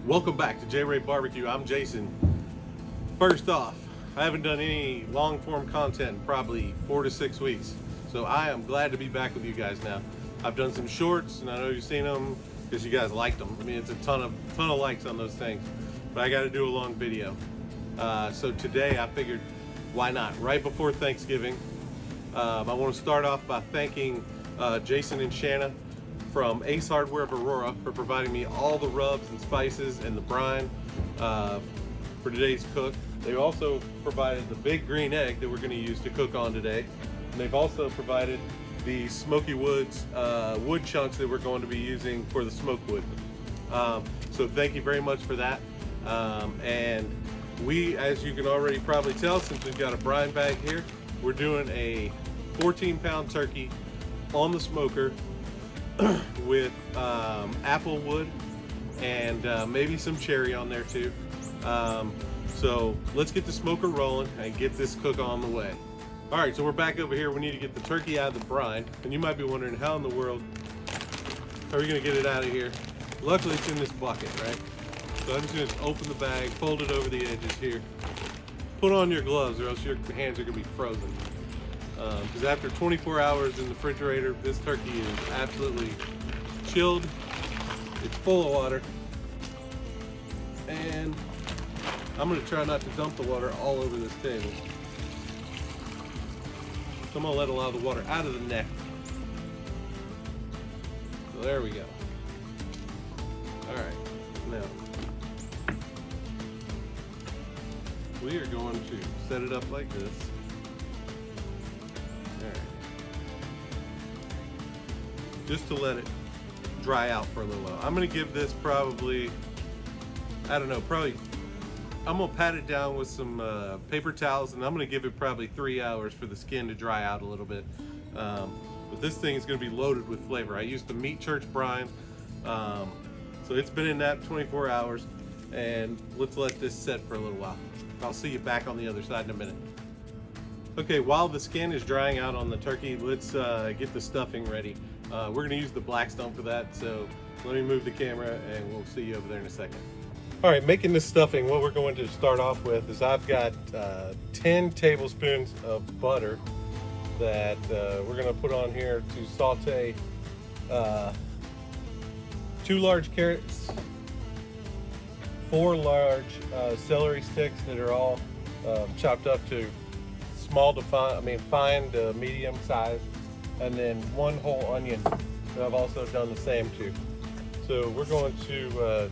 Welcome back to J Ray Barbecue. I'm Jason. First off, I haven't done any long form content in probably 4 to 6 weeks, so I am glad to be back with you guys now. I've done some shorts, and I know you've seen them because you guys liked them. I mean, it's a ton of likes on those things, but I got to do a long video. So today I figured, why not? Right before Thanksgiving, I want to start off by thanking Jason and Shanna from Ace Hardware of Aurora for providing me all the rubs and spices and the brine for today's cook. They also provided the big green egg that we're going to use to cook on today. And they've also provided the Smoky Woods wood chunks that we're going to be using for the smoke wood. So thank you very much for that. And we, as you can already probably tell, since we've got a brine bag here, we're doing a 14-pound turkey on the smoker with apple wood and maybe some cherry on there too. So let's get the smoker rolling and get this cook on the way. All right, so we're back over here. We need to get the turkey out of the brine, and you might be wondering, how in the world are we gonna get it out of here? Luckily it's in this bucket, right? So I'm just gonna open the bag, fold it over the edges here. Put on your gloves or else your hands are gonna be frozen. Because after 24 hours in the refrigerator, this turkey is absolutely chilled. It's full of water. And I'm gonna try not to dump the water all over this table. So I'm gonna let a lot of the water out of the neck. So there we go. All right, now we are going to set it up like this. Just to let it dry out for a little while. I'm gonna give this probably, I don't know, I'm gonna pat it down with some paper towels, and I'm gonna give it probably 3 hours for the skin to dry out a little bit. But this thing is gonna be loaded with flavor. I used the Meat Church brine, so it's been in that 24 hours, and let's let this set for a little while. I'll see you back on the other side in a minute. Okay, while the skin is drying out on the turkey, let's get the stuffing ready. We're gonna use the Blackstone for that, so let me move the camera and we'll see you over there in a second. All right, making this stuffing, what we're going to start off with is I've got 10 tablespoons of butter that we're gonna put on here to saute 2 large carrots, 4 large celery sticks that are all chopped up to fine to medium size, and then 1 whole onion that I've also done the same to. So we're going to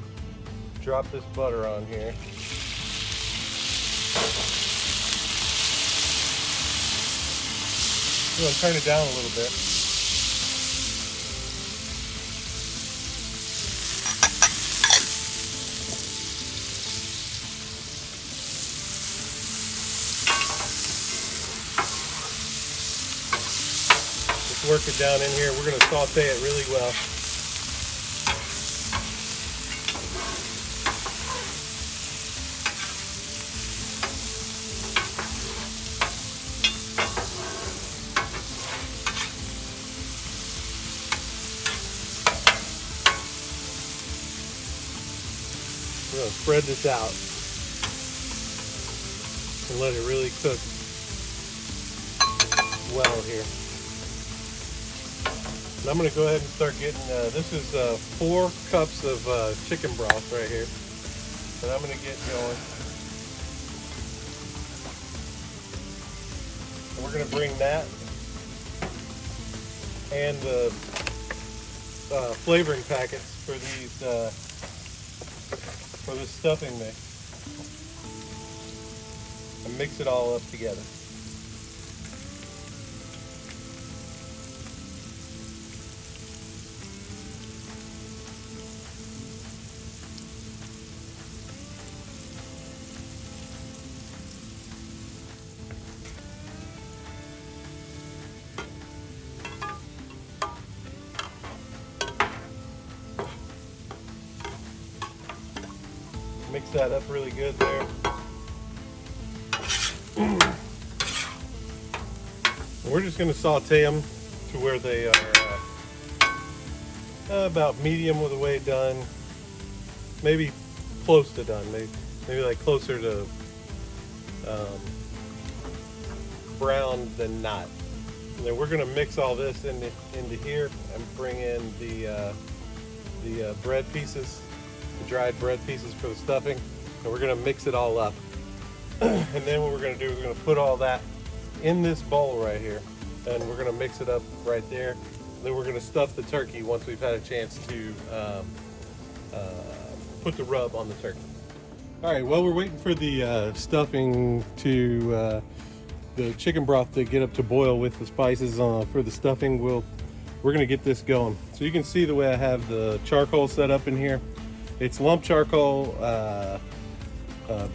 drop this butter on here. I'm going to turn it down a little bit. Work it down in here. We're going to saute it really well. We're going to spread this out and let it really cook well here. And I'm going to go ahead and start getting, this is 4 cups of chicken broth right here that I'm going to get going. And we're going to bring that and the flavoring packets for these, for this stuffing mix, and mix it all up together. Mix that up really good there. We're just going to saute them to where they are about medium with the way done. Maybe close to done, maybe like closer to brown than not. And then we're gonna mix all this into here and bring in the bread pieces, the dried bread pieces for the stuffing, and we're gonna mix it all up. And then what we're gonna do is we're gonna put all that in this bowl right here, and we're gonna mix it up right there. Then we're gonna stuff the turkey once we've had a chance to put the rub on the turkey. All right, while we're waiting for the stuffing to the chicken broth to get up to boil with the spices for the stuffing, we're gonna get this going. So you can see the way I have the charcoal set up in here. It's lump charcoal,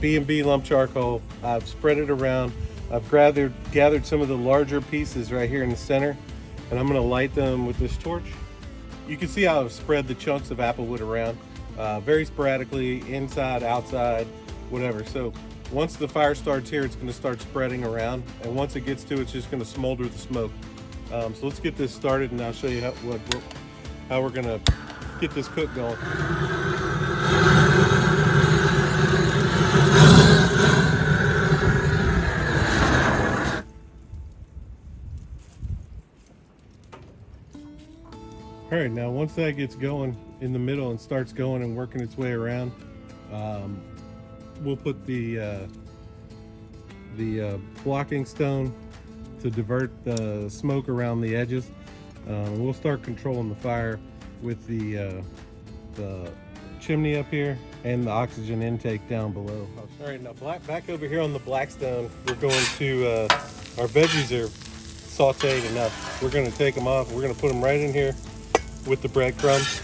B&B lump charcoal. I've spread it around. I've gathered some of the larger pieces right here in the center, and I'm gonna light them with this torch. You can see how I've spread the chunks of applewood around, very sporadically, inside, outside, whatever. So once the fire starts here, it's gonna start spreading around, and once it gets to, it's just gonna smolder the smoke. So let's get this started, and I'll show you how we're gonna get this cook going. All right, now once that gets going in the middle and starts going and working its way around, we'll put the blocking stone to divert the smoke around the edges. We'll start controlling the fire with the chimney up here and the oxygen intake down below. All right, now back over here on the blackstone, we're going to, our veggies are sauteed enough. We're gonna take them off. We're gonna put them right in here with the breadcrumbs.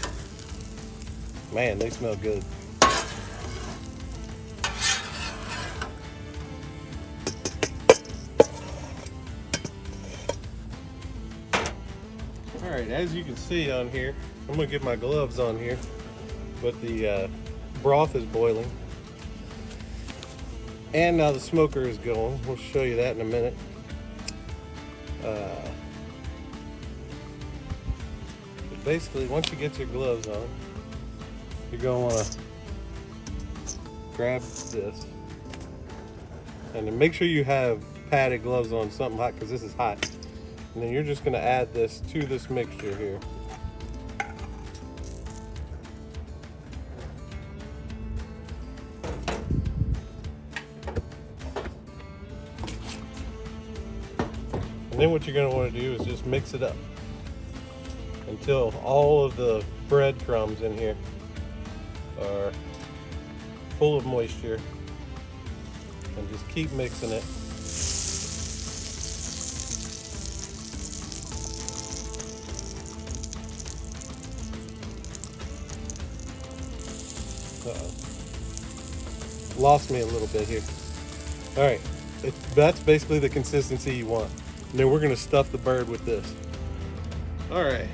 Man, they smell good. All right, as you can see on here, I'm gonna get my gloves on here, but the broth is boiling. And now the smoker is going. We'll show you that in a minute. Basically, once you get your gloves on, you're gonna wanna grab this, and then make sure you have padded gloves on, something hot, because this is hot. And then you're just gonna add this to this mixture here. And then what you're gonna wanna do is just mix it up until all of the breadcrumbs in here are full of moisture, and just keep mixing it. Lost me a little bit here. All right, that's basically the consistency you want. And then we're gonna stuff the bird with this. All right.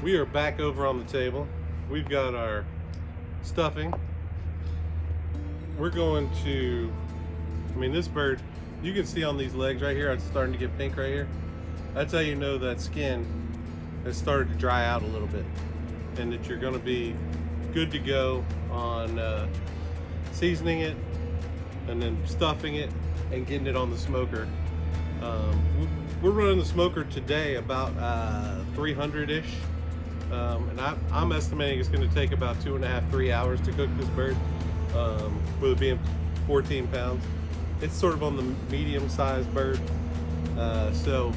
We are back over on the table. We've got our stuffing. We're going to, this bird, you can see on these legs right here, it's starting to get pink right here. That's how you know that skin has started to dry out a little bit, and that you're gonna be good to go on seasoning it, and then stuffing it and getting it on the smoker. We're running the smoker today about 300-ish. And I'm estimating it's going to take about 2.5–3 hours to cook this bird, with it being 14 pounds. It's sort of on the medium-sized bird. So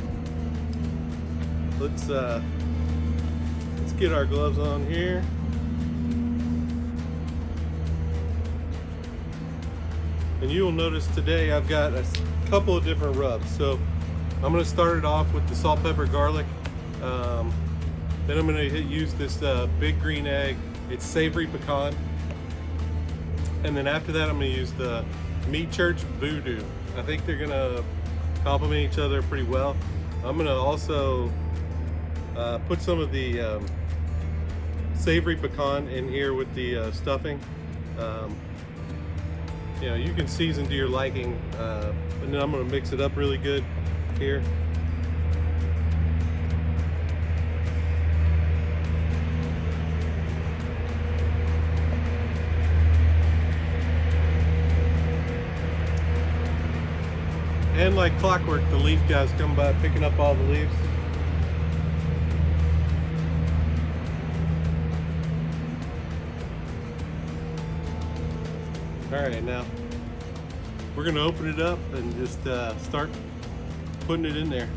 let's get our gloves on here. And you'll notice today I've got a couple of different rubs. So I'm going to start it off with the salt, pepper, garlic. Then I'm going to use this big green egg. It's savory pecan. And then after that, I'm going to use the Meat Church Voodoo. I think they're going to complement each other pretty well. I'm going to also put some of the savory pecan in here with the stuffing. You can season to your liking, and then I'm going to mix it up really good here. And like clockwork, the leaf guys come by picking up all the leaves. Alright, now we're going to open it up and just start putting it in there.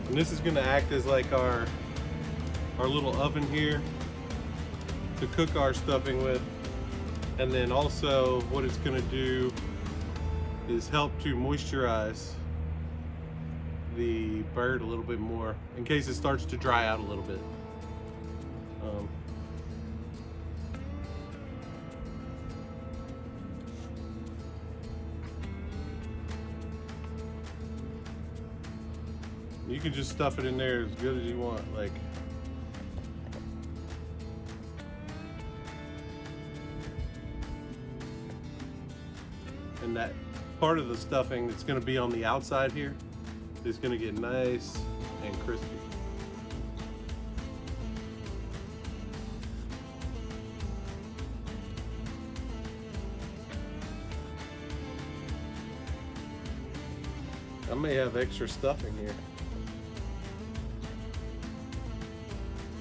And this is going to act as like our little oven here to cook our stuffing with. And then also what it's going to do is help to moisturize the bird a little bit more in case it starts to dry out a little bit. You can just stuff it in there as good as you want, like. And that part of the stuffing that's going to be on the outside here is going to get nice and crispy. I may have extra stuffing here.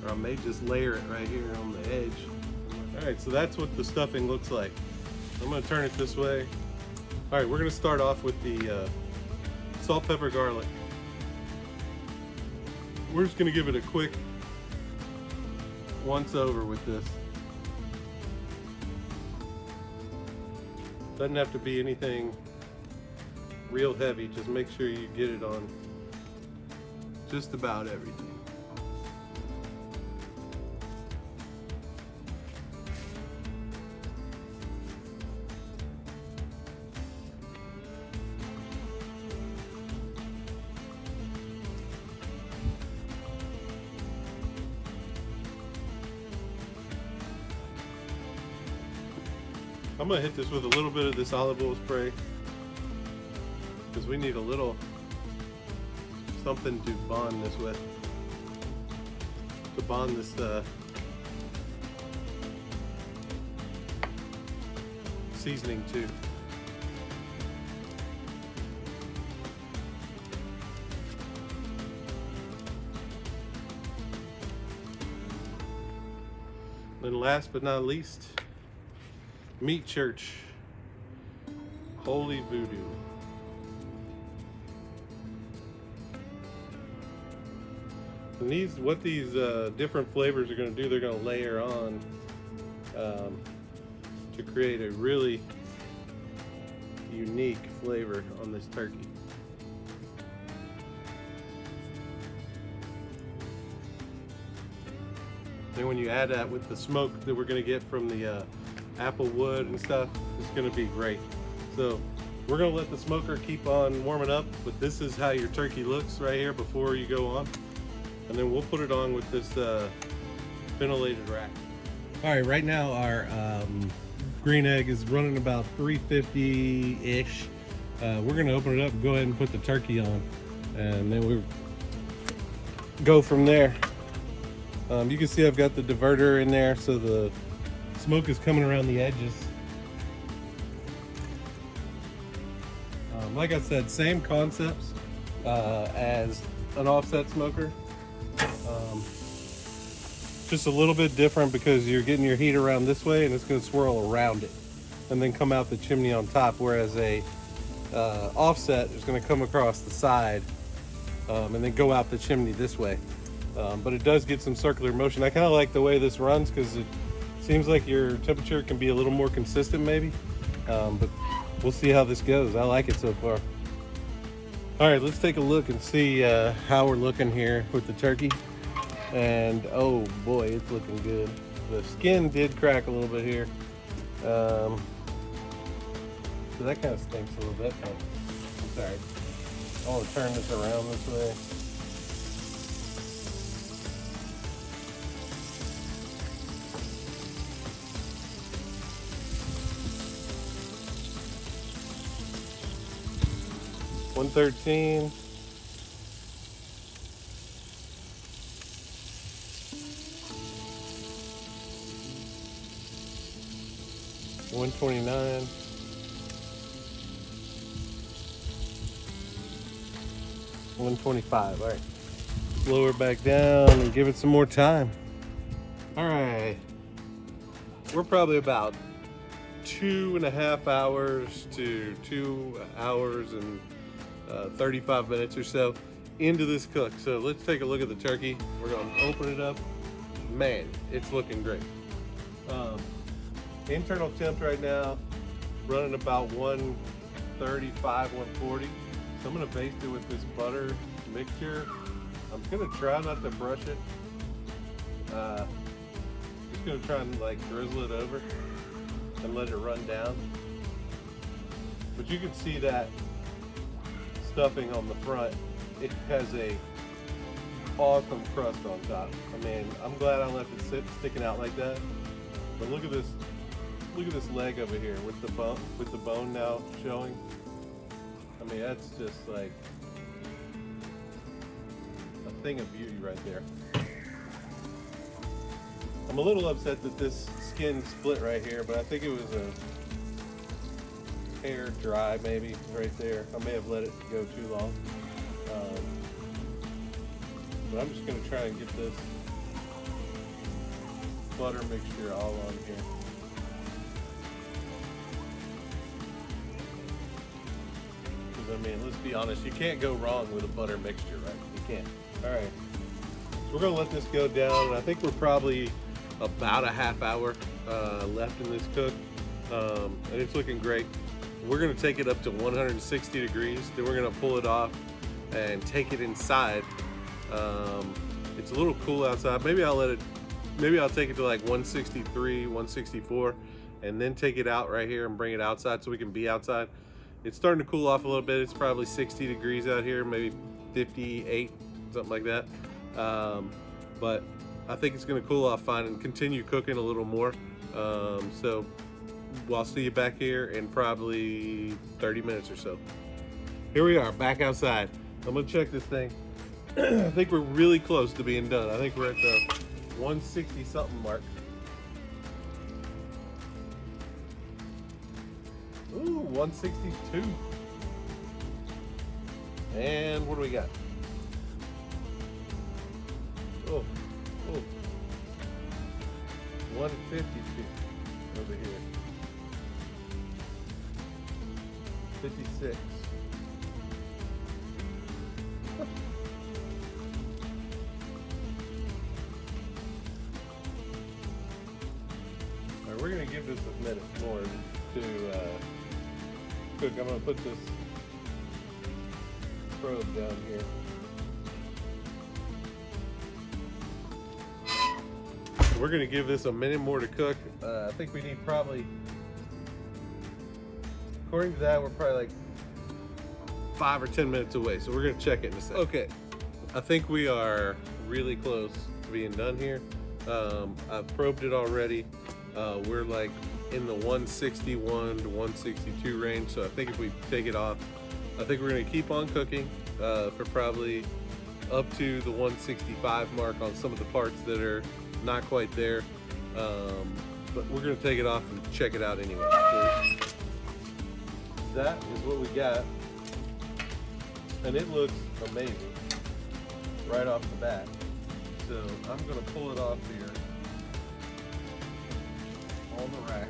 Or I may just layer it right here on the edge. Alright, so that's what the stuffing looks like. I'm going to turn it this way. Alright, we're going to start off with the salt, pepper, garlic. We're just going to give it a quick once over with this. Doesn't have to be anything real heavy, just make sure you get it on just about everything. I'm gonna hit this with a little bit of this olive oil spray because we need a little something to bond this with, to bond this seasoning to. Then last but not least, Meat Church Holy Voodoo. And what these different flavors are going to do, they're going to layer on to create a really unique flavor on this turkey. Then when you add that with the smoke that we're going to get from the apple wood and stuff, it's going to be great. So we're going to let the smoker keep on warming up, but this is how your turkey looks right here before you go on. And then we'll put it on with this ventilated rack. All right, right now our green egg is running about 350-ish. We're going to open it up and go ahead and put the turkey on, and then we'll go from there. You can see I've got the diverter in there, so the smoke is coming around the edges. Like I said, same concepts as an offset smoker. Just a little bit different because you're getting your heat around this way and it's going to swirl around it and then come out the chimney on top, whereas a offset is going to come across the side and then go out the chimney this way. But it does get some circular motion. I kind of like the way this runs because it seems like your temperature can be a little more consistent maybe, but we'll see how this goes. I like it so far. All right, let's take a look and see how we're looking here with the turkey. And oh boy, it's looking good. The skin did crack a little bit here. So that kind of stinks a little bit, but it's all right. I want to turn this around this way. $113. $129. 125. All right. Lower back down and give it some more time. All right. We're probably about 2.5 hours to 2 hours and 35 minutes or so into this cook. So let's take a look at the turkey. We're gonna open it up. Man, it's looking great. Internal temp right now, running about 135, 140. So I'm gonna baste it with this butter mixture. I'm gonna try not to brush it. Just gonna try and like drizzle it over and let it run down. But you can see that stuffing on the front. It has a awesome crust on top. I mean, I'm glad I left it sticking out like that. But look at this leg over here with the bone now showing. I mean, that's just like a thing of beauty right there. I'm a little upset that this skin split right here, but I think it was a hair dry maybe right there. I may have let it go too long. But I'm just gonna try and get this butter mixture all on here. Because I mean, let's be honest, you can't go wrong with a butter mixture, right? You can't. All right, so we're gonna let this go down, and I think we're probably about a half hour left in this cook, and it's looking great. We're gonna take it up to 160 degrees, then we're gonna pull it off and take it inside. It's a little cool outside. Maybe I'll take it to like 163, 164, and then take it out right here and bring it outside so we can be outside. It's starting to cool off a little bit. It's probably 60 degrees out here, maybe 58, something like that. But I think it's gonna cool off fine and continue cooking a little more. So I'll see you back here in probably 30 minutes or so. Here we are, back outside. I'm gonna check this thing. I think we're really close to being done. I think we're at the 160 something mark. Ooh, 162. And what do we got? Oh, 152 over here. 56. Alright, we're gonna give this a minute more to cook. I'm gonna put this probe down here. We're gonna give this a minute more to cook. I think we need probably, according to that, we're probably like 5 or 10 minutes away. So we're gonna check it in a second. Okay, I think we are really close to being done here. I've probed it already. We're like in the 161 to 162 range. So I think if we take it off, I think we're gonna keep on cooking for probably up to the 165 mark on some of the parts that are not quite there, but we're gonna take it off and check it out anyway. So that is what we got, and it looks amazing right off the bat. So I'm gonna pull it off here on the rack.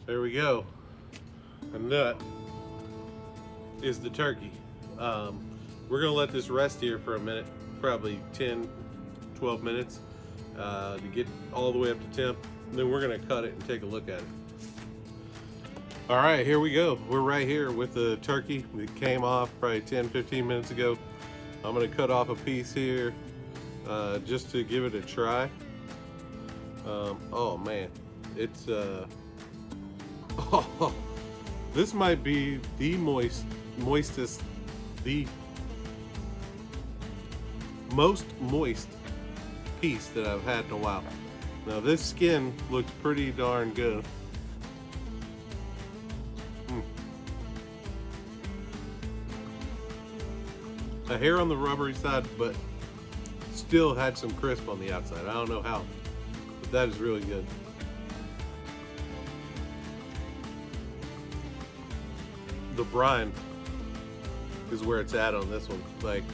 There we go. And that is the turkey. We're gonna let this rest here for a minute, probably 10, 12 minutes to get all the way up to temp. And then we're gonna cut it and take a look at it. All right, here we go. We're right here with the turkey. It came off probably 10, 15 minutes ago. I'm gonna cut off a piece here just to give it a try. Oh man, it's oh, this might be the most moist piece that I've had in a while. Now this skin looks pretty darn good. A hair on the rubbery side, but still had some crisp on the outside. I don't know how That is really good. The brine is where it's at on this one. Like,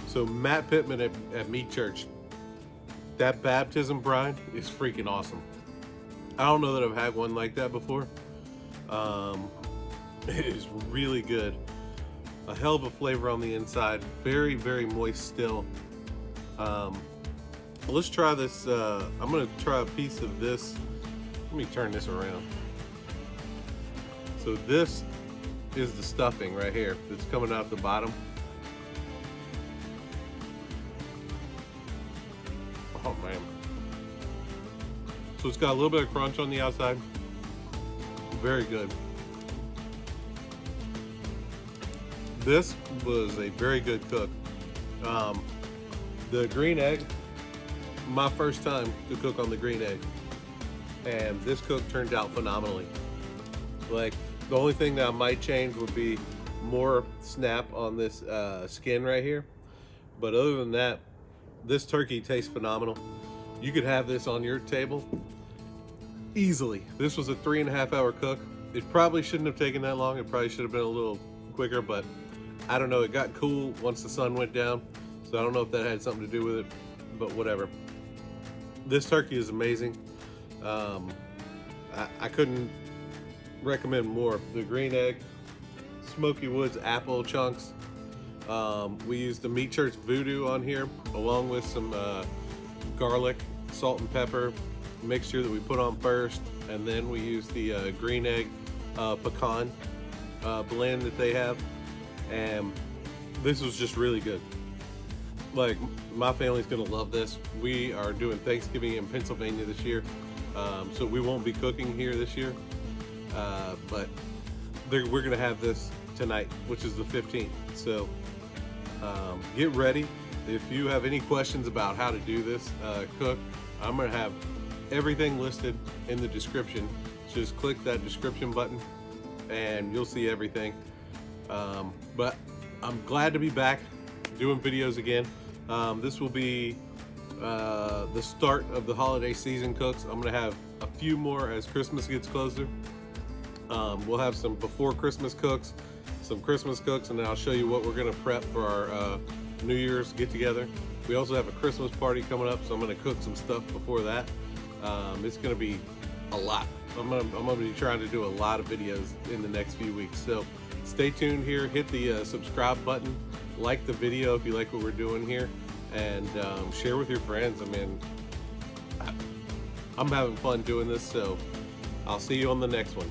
so Matt Pitman at Meat Church, that baptism brine is freaking awesome. I don't know that I've had one like that before. It is really good. A hell of a flavor on the inside. Very, very moist still. Let's try this. I'm gonna try a piece of this. Let me turn this around. So this is the stuffing right here that's coming out the bottom. Oh man. So it's got a little bit of crunch on the outside. Very good. This was a very good cook. The green egg, my first time to cook on the green egg, and this cook turned out phenomenally. Like, the only thing that I might change would be more snap on this skin right here, but other than that, this turkey tastes phenomenal. You could have this on your table easily. This was a 3.5 hour cook. It probably shouldn't have taken that long. It probably should have been a little quicker, but I don't know, it got cool once the sun went down, so I don't know if that had something to do with it, but whatever. This turkey is amazing. I couldn't recommend more. The green egg, Smoky Woods apple chunks. We used the Meat Church Voodoo on here, along with some garlic, salt and pepper mixture that we put on first, and then we used the green egg pecan blend that they have. And this was just really good. Like, my family's gonna love this. We are doing Thanksgiving in Pennsylvania this year, so we won't be cooking here this year, but we're gonna have this tonight, which is the 15th. So get ready. If you have any questions about how to do this cook, I'm gonna have everything listed in the description. Just click that description button and you'll see everything. But I'm glad to be back doing videos again. This will be the start of the holiday season cooks. I'm gonna have a few more as Christmas gets closer. We'll have some before Christmas cooks, some Christmas cooks, and then I'll show you what we're gonna prep for our New Year's get together. We also have a Christmas party coming up, so I'm gonna cook some stuff before that. It's gonna be a lot. I'm gonna be trying to do a lot of videos in the next few weeks. So stay tuned here, hit the subscribe button, like the video if you like what we're doing here, and share with your friends. I mean, I'm having fun doing this, so I'll see you on the next one.